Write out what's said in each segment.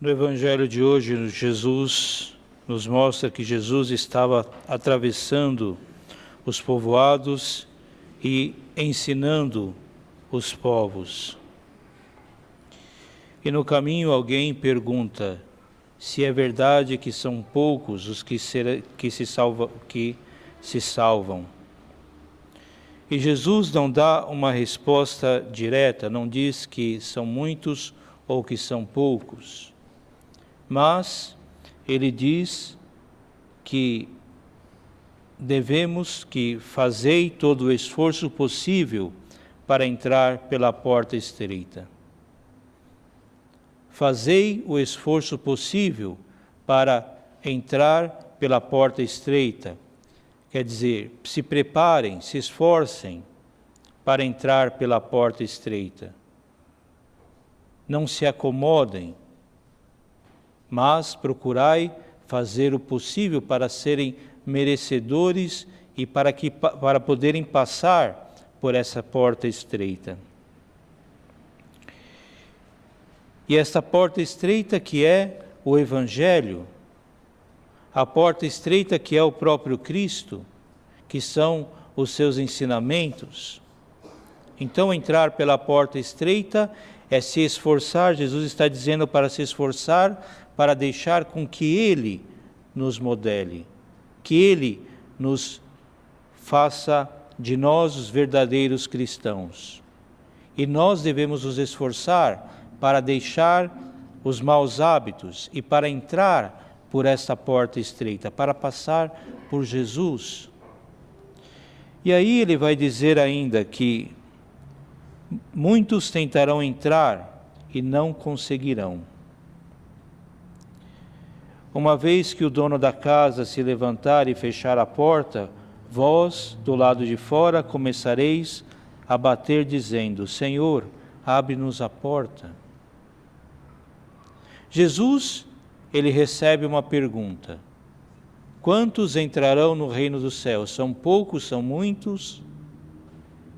No Evangelho de hoje, Jesus nos mostra que Jesus estava atravessando os povoados e ensinando os povos. E no caminho alguém pergunta se é verdade que são poucos os que se salvam. E Jesus não dá uma resposta direta, não diz que são muitos ou que são poucos. Mas ele diz que devemos que fazei todo o esforço possível para entrar pela porta estreita. Fazei o esforço possível para entrar pela porta estreita. Quer dizer, se preparem, se esforcem para entrar pela porta estreita. Não se acomodem, mas procurai fazer o possível para serem merecedores e para poderem passar por essa porta estreita. E esta porta estreita que é o Evangelho, a porta estreita que é o próprio Cristo, que são os seus ensinamentos. Então, entrar pela porta estreita é se esforçar, Jesus está dizendo para se esforçar, para deixar com que Ele nos modele, que Ele nos faça de nós os verdadeiros cristãos. E nós devemos nos esforçar para deixar os maus hábitos e para entrar por esta porta estreita, para passar por Jesus. E aí ele vai dizer ainda que muitos tentarão entrar e não conseguirão. Uma vez que o dono da casa se levantar e fechar a porta, vós, do lado de fora, começareis a bater dizendo: Senhor, abre-nos a porta. Jesus, ele recebe uma pergunta: quantos entrarão no reino dos céus? São poucos, são muitos?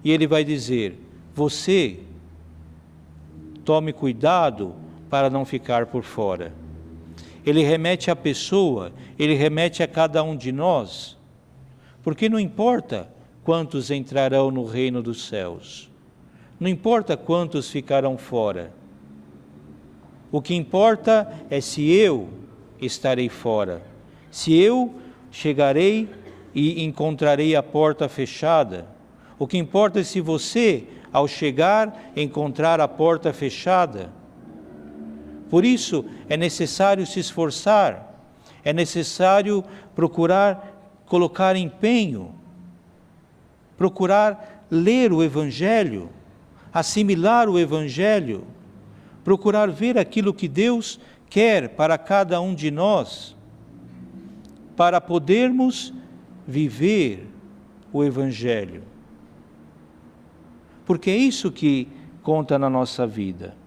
E ele vai dizer: você, tome cuidado para não ficar por fora. Ele remete à pessoa, ele remete a cada um de nós, porque não importa quantos entrarão no reino dos céus, não importa quantos ficarão fora. O que importa é se eu estarei fora, se eu chegarei e encontrarei a porta fechada. O que importa é se você, ao chegar, encontrar a porta fechada. Por isso, é necessário se esforçar, é necessário procurar colocar empenho, procurar ler o Evangelho, assimilar o Evangelho, procurar ver aquilo que Deus quer para cada um de nós, para podermos viver o Evangelho. Porque é isso que conta na nossa vida.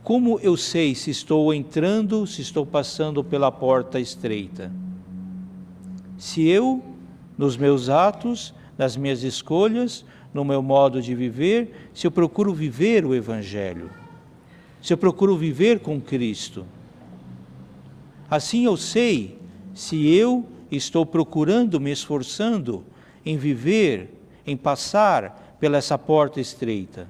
Como eu sei se estou entrando, se estou passando pela porta estreita? Se eu, nos meus atos, nas minhas escolhas, no meu modo de viver, se eu procuro viver o Evangelho, se eu procuro viver com Cristo. Assim eu sei se eu estou procurando, me esforçando em viver, em passar pela essa porta estreita.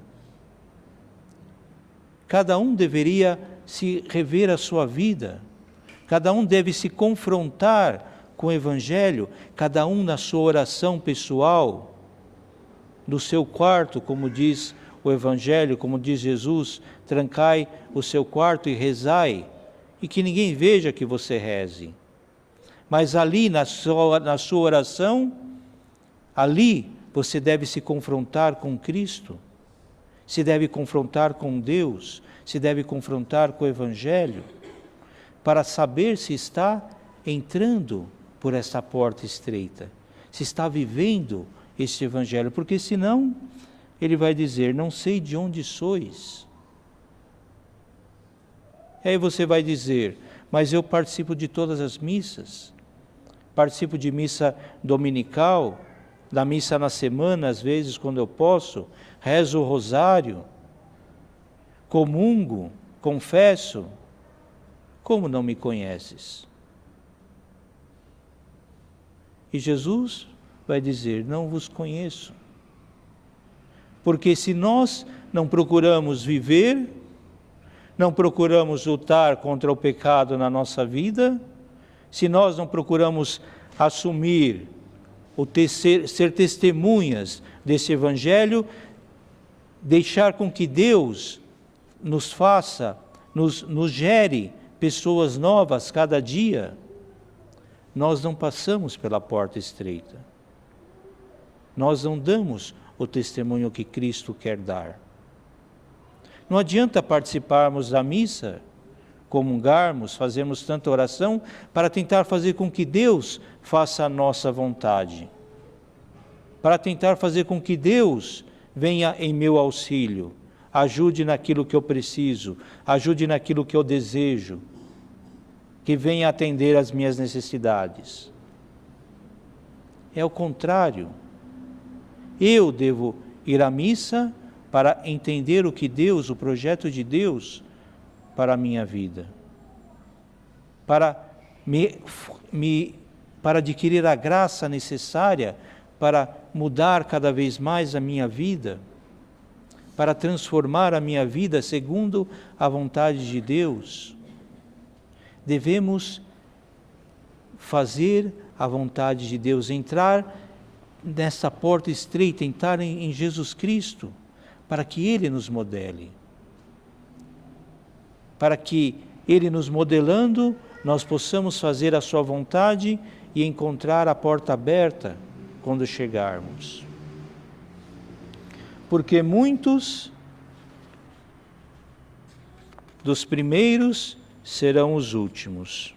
Cada um deveria se rever a sua vida, cada um deve se confrontar com o Evangelho, cada um na sua oração pessoal, no seu quarto, como diz o Evangelho, como diz Jesus, trancai o seu quarto e rezai, e que ninguém veja que você reze. Mas ali na sua oração, ali você deve se confrontar com Cristo, se deve confrontar com Deus, se deve confrontar com o Evangelho, para saber se está entrando por essa porta estreita, se está vivendo este Evangelho, porque senão ele vai dizer: não sei de onde sois. E aí você vai dizer: mas eu participo de todas as missas, participo de missa dominical, da missa na semana, às vezes, quando eu posso, rezo o rosário. comungo, confesso, como não me conheces? E Jesus vai dizer: não vos conheço. Porque se nós não procuramos viver, não procuramos lutar contra o pecado na nossa vida, se nós não procuramos assumir, ser testemunhas desse Evangelho, deixar com que Deus nos faça, nos gere pessoas novas cada dia, nós não passamos pela porta estreita. Nós não damos o testemunho que Cristo quer dar. Não adianta participarmos da missa, comungarmos, fazermos tanta oração para tentar fazer com que Deus faça a nossa vontade. Para tentar fazer com que Deus venha em meu auxílio, ajude naquilo que eu preciso, ajude naquilo que eu desejo, que venha atender às minhas necessidades. É o contrário. Eu devo ir à missa para entender o que Deus, o projeto de Deus para a minha vida. Para adquirir a graça necessária para mudar cada vez mais a minha vida, para transformar a minha vida segundo a vontade de Deus. Devemos fazer a vontade de Deus, entrar nessa porta estreita, entrar em Jesus Cristo, para que Ele nos modele. Para que Ele nos modelando, nós possamos fazer a sua vontade e encontrar a porta aberta quando chegarmos. Porque muitos dos primeiros serão os últimos.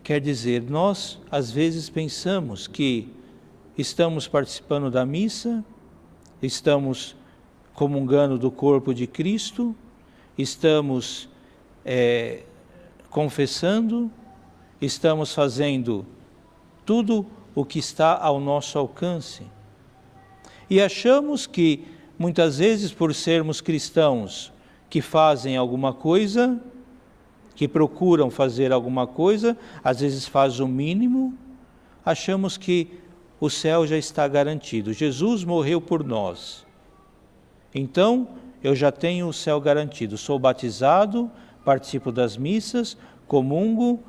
Quer dizer, nós às vezes pensamos que estamos participando da missa, estamos comungando do corpo de Cristo, estamos confessando, estamos fazendo tudo o que está ao nosso alcance. E achamos que, muitas vezes, por sermos cristãos que fazem alguma coisa, que procuram fazer alguma coisa, às vezes faz o mínimo, achamos que o céu já está garantido. Jesus morreu por nós. Então, eu já tenho o céu garantido. Sou batizado, participo das missas, comungo,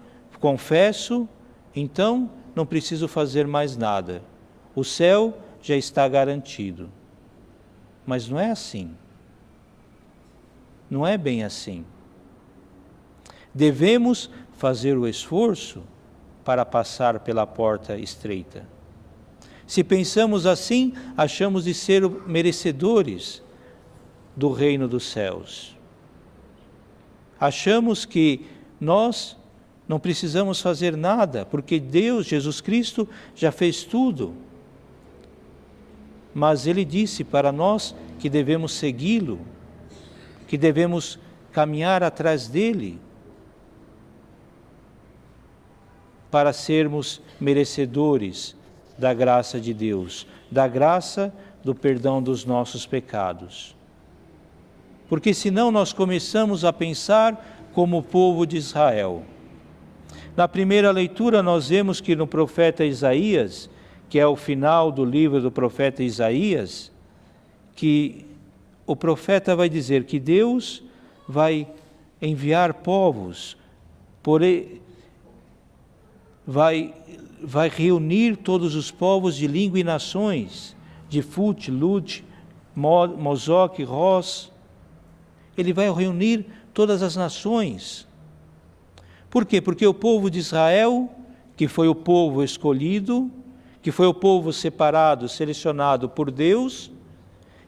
confesso, então não preciso fazer mais nada. O céu já está garantido. Mas não é assim. Não é bem assim. Devemos fazer o esforço para passar pela porta estreita. Se pensamos assim, achamos de ser merecedores do reino dos céus. Achamos que nós não precisamos fazer nada, porque Deus, Jesus Cristo, já fez tudo. Mas Ele disse para nós que devemos segui-lo, que devemos caminhar atrás dEle, para sermos merecedores da graça de Deus, da graça do perdão dos nossos pecados. Porque senão nós começamos a pensar como o povo de Israel. Na primeira leitura nós vemos que no profeta Isaías, que é o final do livro do profeta Isaías, que o profeta vai dizer que Deus vai enviar povos, vai reunir todos os povos de língua e nações, de Fut, Lut, Mozoque, Ros. Ele vai reunir todas as nações. Por quê? Porque o povo de Israel, que foi o povo escolhido, que foi o povo separado, selecionado por Deus,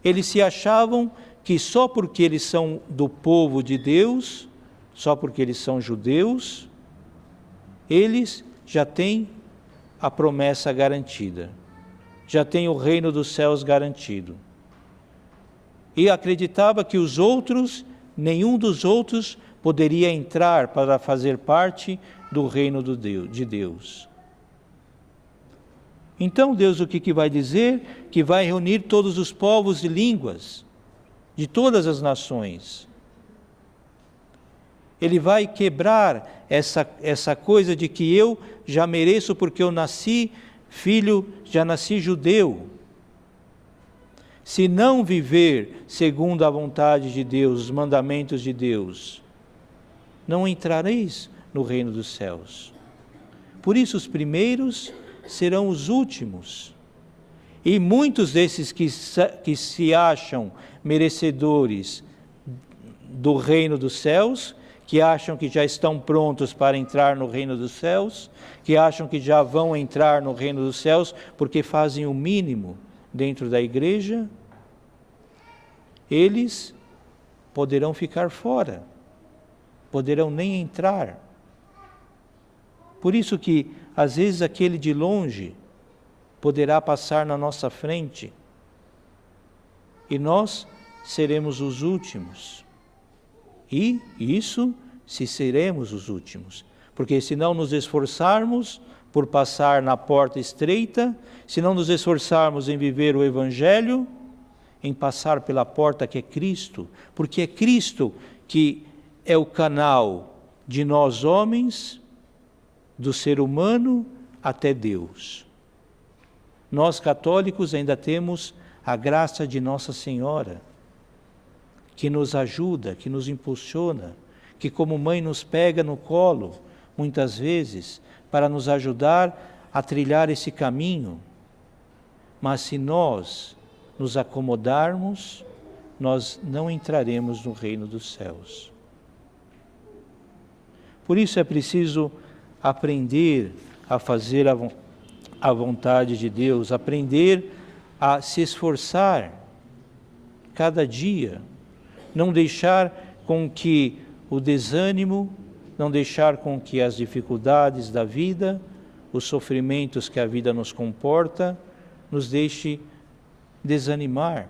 eles se achavam que só porque eles são do povo de Deus, só porque eles são judeus, eles já têm a promessa garantida, já têm o reino dos céus garantido. E acreditava que os outros, nenhum dos outros poderia entrar para fazer parte do reino de Deus. Então Deus o que vai dizer? Que vai reunir todos os povos e línguas, de todas as nações. Ele vai quebrar essa coisa de que eu já mereço porque eu nasci filho, já nasci judeu. Se não viver segundo a vontade de Deus, os mandamentos de Deus, não entrareis no reino dos céus. Por isso os primeiros serão os últimos. E muitos desses que se acham merecedores do reino dos céus, que acham que já estão prontos para entrar no reino dos céus, que acham que já vão entrar no reino dos céus porque fazem o mínimo dentro da igreja, eles poderão ficar fora, poderão nem entrar. Por isso que, às vezes, aquele de longe poderá passar na nossa frente e nós seremos os últimos. E isso se seremos os últimos, porque se não nos esforçarmos por passar na porta estreita, se não nos esforçarmos em viver o Evangelho, em passar pela porta que é Cristo, porque é Cristo que é o canal de nós homens, do ser humano até Deus. Nós católicos ainda temos a graça de Nossa Senhora, que nos ajuda, que nos impulsiona, que como mãe nos pega no colo, muitas vezes, para nos ajudar a trilhar esse caminho. Mas se nós nos acomodarmos, nós não entraremos no reino dos céus. Por isso é preciso aprender a fazer a vontade de Deus, aprender a se esforçar cada dia, não deixar com que o desânimo, não deixar com que as dificuldades da vida, os sofrimentos que a vida nos comporta, nos deixe desanimar,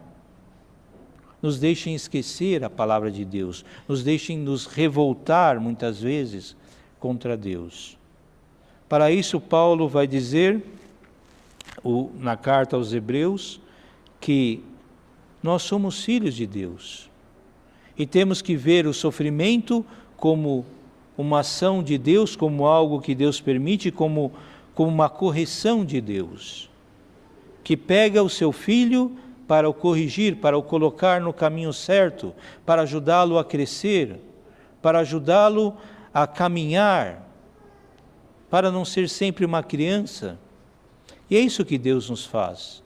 nos deixem esquecer a palavra de Deus, nos deixem nos revoltar muitas vezes contra Deus. Para isso Paulo vai dizer, na carta aos Hebreus, que nós somos filhos de Deus e temos que ver o sofrimento como uma ação de Deus, como algo que Deus permite, como uma correção de Deus, que pega o seu filho para o corrigir, para o colocar no caminho certo, para ajudá-lo a crescer, para ajudá-lo a caminhar, para não ser sempre uma criança. E é isso que Deus nos faz.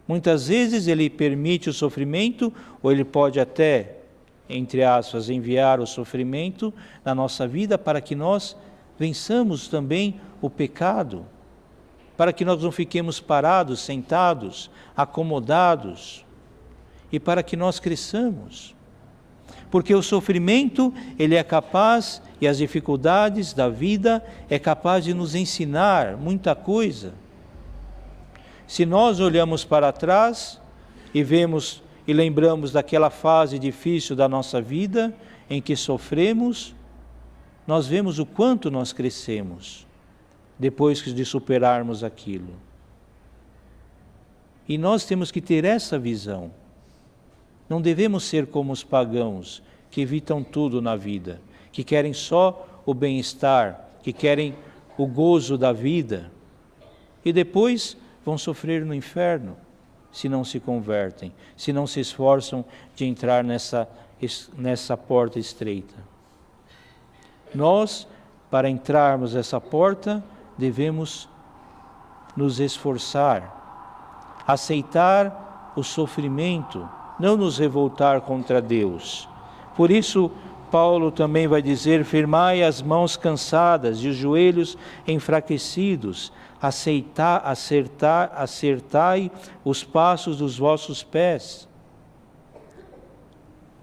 Muitas vezes Ele permite o sofrimento, ou Ele pode até, entre aspas, enviar o sofrimento na nossa vida para que nós vençamos também o pecado, para que nós não fiquemos parados, sentados, acomodados, e para que nós cresçamos. Porque o sofrimento, ele é capaz, e as dificuldades da vida, é capaz de nos ensinar muita coisa. Se nós olhamos para trás e vemos e lembramos daquela fase difícil da nossa vida, em que sofremos, nós vemos o quanto nós crescemos, depois de superarmos aquilo. E nós temos que ter essa visão. Não devemos ser como os pagãos, que evitam tudo na vida, que querem só o bem-estar, que querem o gozo da vida, e depois vão sofrer no inferno, se não se convertem, se não se esforçam de entrar nessa porta estreita. Nós, para entrarmos nessa porta, devemos nos esforçar, aceitar o sofrimento, não nos revoltar contra Deus. Por isso, Paulo também vai dizer: firmai as mãos cansadas e os joelhos enfraquecidos, acertai os passos dos vossos pés.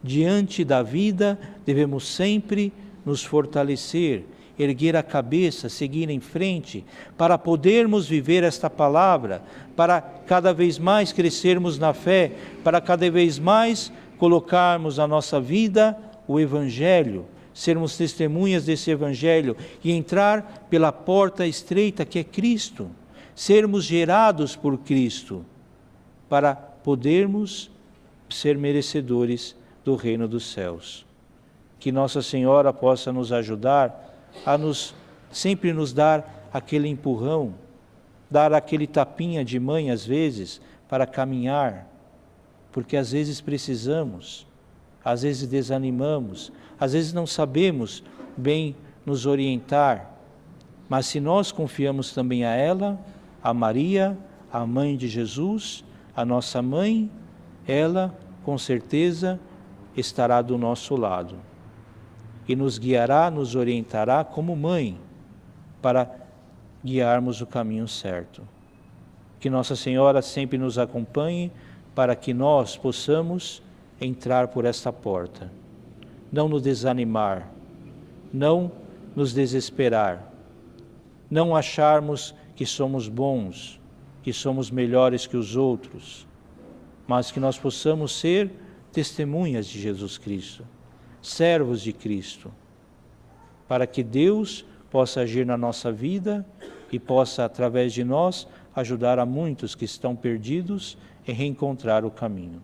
Diante da vida, devemos sempre nos fortalecer, erguer a cabeça, seguir em frente, para podermos viver esta palavra, para cada vez mais crescermos na fé, para cada vez mais colocarmos na nossa vida o Evangelho, sermos testemunhas desse Evangelho e entrar pela porta estreita que é Cristo, sermos gerados por Cristo, para podermos ser merecedores do reino dos céus. Que Nossa Senhora possa nos ajudar a sempre nos dar aquele empurrão, dar aquele tapinha de mãe às vezes para caminhar, porque às vezes precisamos, às vezes desanimamos, às vezes não sabemos bem nos orientar, mas se nós confiamos também a ela, a Maria, a mãe de Jesus, a nossa mãe, ela com certeza estará do nosso lado e nos guiará, nos orientará como mãe para guiarmos o caminho certo. Que Nossa Senhora sempre nos acompanhe para que nós possamos entrar por esta porta. Não nos desanimar, não nos desesperar, não acharmos que somos bons, que somos melhores que os outros, mas que nós possamos ser testemunhas de Jesus Cristo, servos de Cristo, para que Deus possa agir na nossa vida e possa, através de nós, ajudar a muitos que estão perdidos em reencontrar o caminho.